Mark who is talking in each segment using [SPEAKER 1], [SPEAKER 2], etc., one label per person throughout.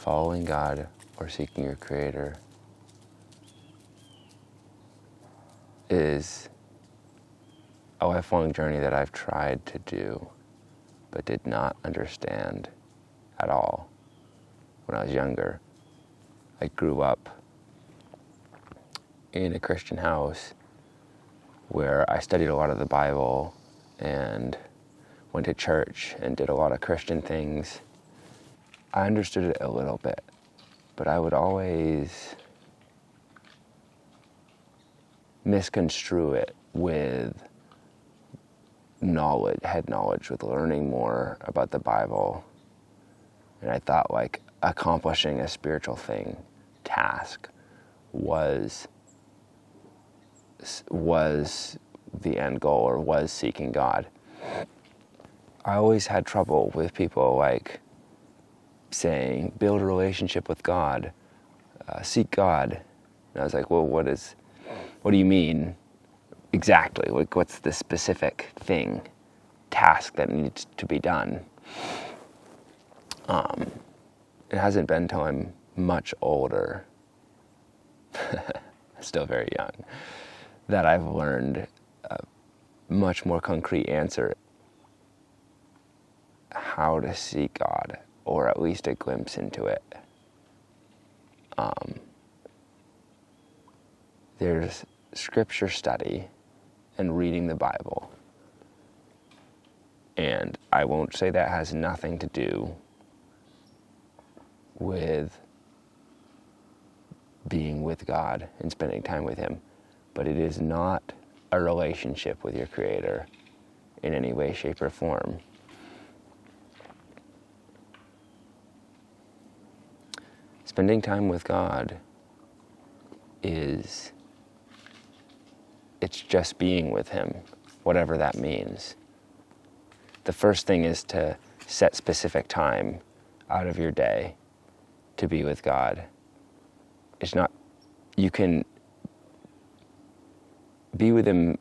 [SPEAKER 1] following God or seeking your Creator is a lifelong journey that I've tried to do but did not understand at all when I was younger. I grew up in a Christian house where I studied a lot of the Bible and went to church and did a lot of Christian things. I understood it a little bit, but I would always misconstrue it with head knowledge, with learning more about the Bible. And I thought like accomplishing a spiritual task, was the end goal, or was seeking God. I always had trouble with people like saying, build a relationship with God, seek God. And I was like, well, what do you mean exactly? Like, what's the specific task that needs to be done? It hasn't been until I'm much older, still very young, that I've learned a much more concrete answer, how to seek God, or at least a glimpse into it. There's scripture study and reading the Bible. And I won't say that has nothing to do with being with God and spending time with Him, but it is not a relationship with your Creator in any way, shape, or form. Spending time with God it's just being with Him, whatever that means. The first thing is to set specific time out of your day to be with God. It's not, you can be with Him,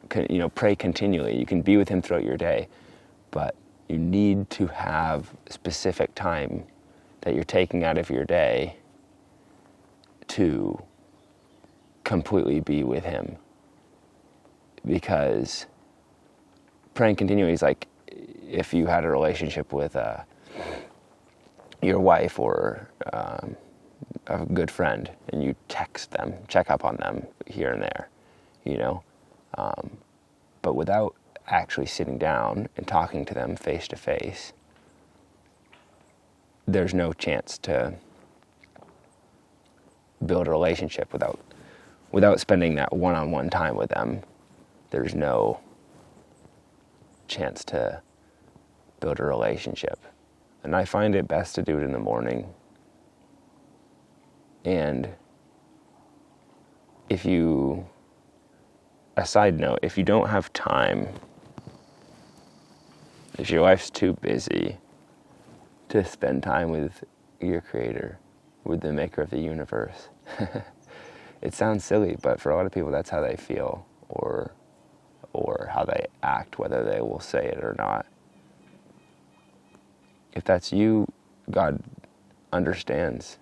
[SPEAKER 1] pray continually. You can be with Him throughout your day, but you need to have specific time that you're taking out of your day to completely be with Him. Because praying continually is like if you had a relationship with your wife or a good friend, and you text them, check up on them here and there, but without actually sitting down and talking to them face to face, there's no chance to build a relationship without spending that one-on-one time with them. There's no chance to build a relationship. And I find it best to do it in the morning. And a side note, if you don't have time, if your life's too busy to spend time with your Creator, with the Maker of the universe, it sounds silly, but for a lot of people that's how they feel, or how they act, whether they will say it or not. If that's you, God understands.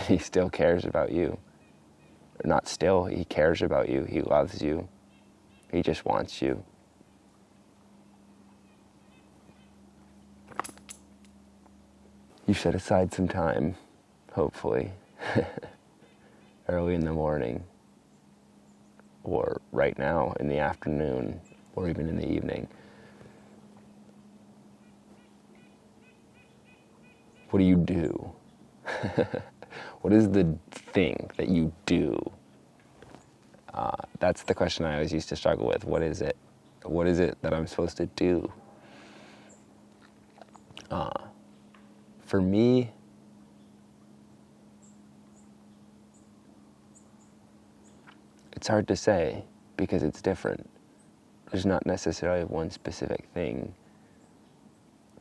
[SPEAKER 1] He still cares about you. Or not still, He cares about you. He loves you. He just wants you. You set aside some time, hopefully, early in the morning, or right now in the afternoon, or even in the evening. What do you do? What is the thing that you do? That's the question I always used to struggle with. What is it? What is it that I'm supposed to do? For me, it's hard to say because it's different. There's not necessarily one specific thing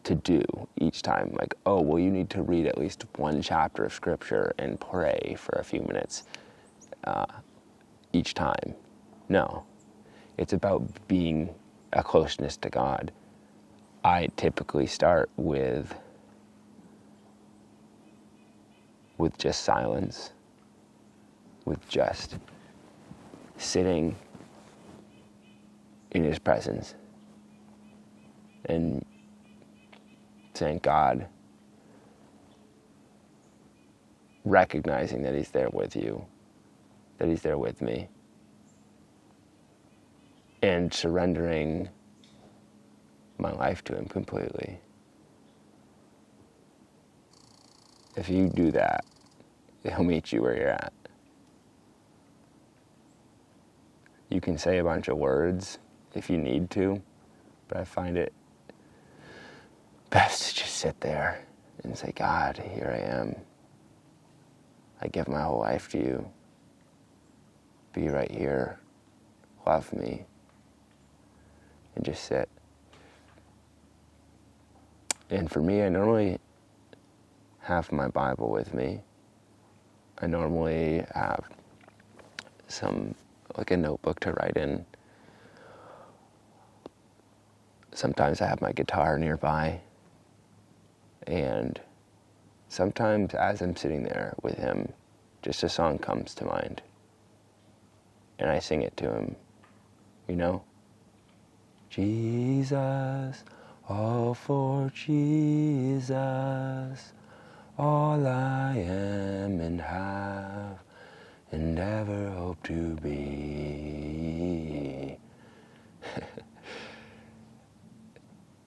[SPEAKER 1] to do each time. Like, oh, well, you need to read at least one chapter of Scripture and pray for a few minutes each time. No. It's about being a closeness to God. I typically start with with just silence, with just sitting in his presence and saying, God, recognizing that he's there with you, that he's there with me, and surrendering my life to him completely. If you do that, he'll meet you where you're at. You can say a bunch of words if you need to, but I find it best to just sit there and say, God, here I am. I give my whole life to you. Be right here. Love me. And just sit. And for me, I normally have my Bible with me. I normally have like a notebook to write in. Sometimes I have my guitar nearby. And sometimes as I'm sitting there with him, just a song comes to mind. And I sing it to him, you know? Jesus, all for Jesus, all I am and have and ever hope to be.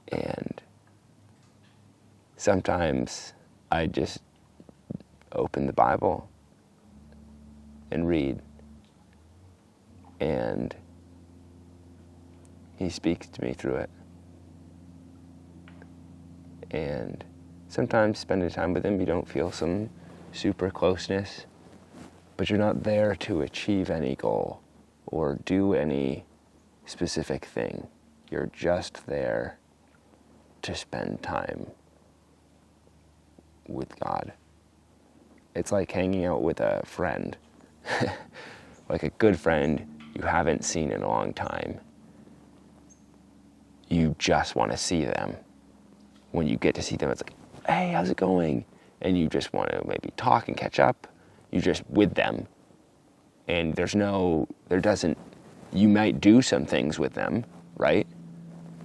[SPEAKER 1] And sometimes I just open the Bible and read, and he speaks to me through it. And sometimes spending time with him, you don't feel some super closeness, but you're not there to achieve any goal or do any specific thing. You're just there to spend time with God. It's like hanging out with a friend, like a good friend you haven't seen in a long time. You just want to see them. When you get to see them, it's like, hey, how's it going? And you just want to maybe talk and catch up. You're just with them. And you might do some things with them, right?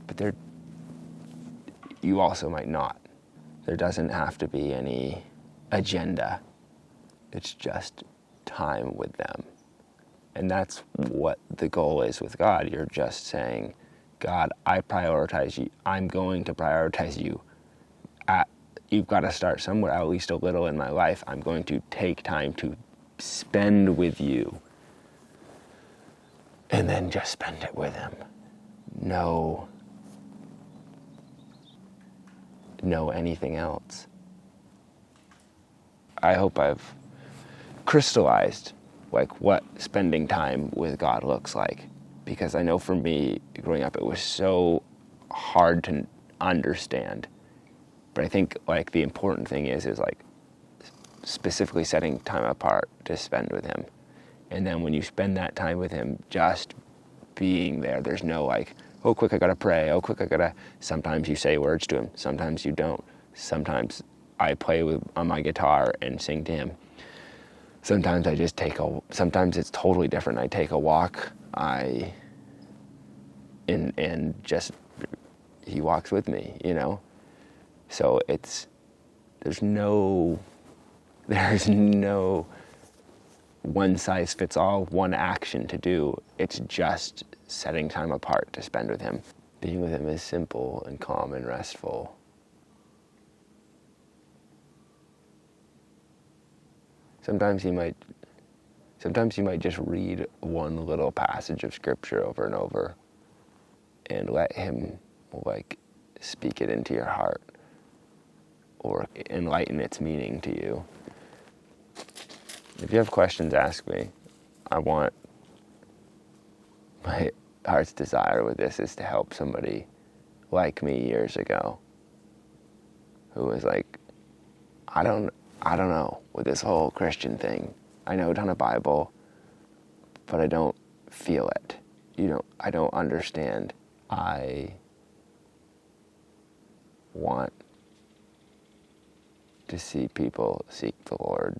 [SPEAKER 1] But you also might not. There doesn't have to be any agenda. It's just time with them. And that's what the goal is with God. You're just saying, God, I prioritize you. I'm going to prioritize you. You've got to start somewhere, at least a little in my life. I'm going to take time to spend with you. And then just spend it with him. No anything else. I hope I've crystallized like what spending time with God looks like, because I know for me growing up it was so hard to understand. But I think like the important thing is like specifically setting time apart to spend with him. And then when you spend that time with him, just being there, there's no like, oh quick I gotta pray, oh quick I gotta, sometimes you say words to him, sometimes you don't. Sometimes I play on my guitar and sing to him. Sometimes I just sometimes it's totally different. I take a walk, and just, he walks with me, you know? So there's no one size fits all, one action to do. It's just setting time apart to spend with him. Being with him is simple and calm and restful. Sometimes you might just read one little passage of scripture over and over and let him like speak it into your heart or enlighten its meaning to you. If you have questions, ask me. My heart's desire with this is to help somebody like me years ago who was like, I don't know with this whole Christian thing. I know a ton of Bible, but I don't feel it. I don't understand. I want to see people seek the Lord.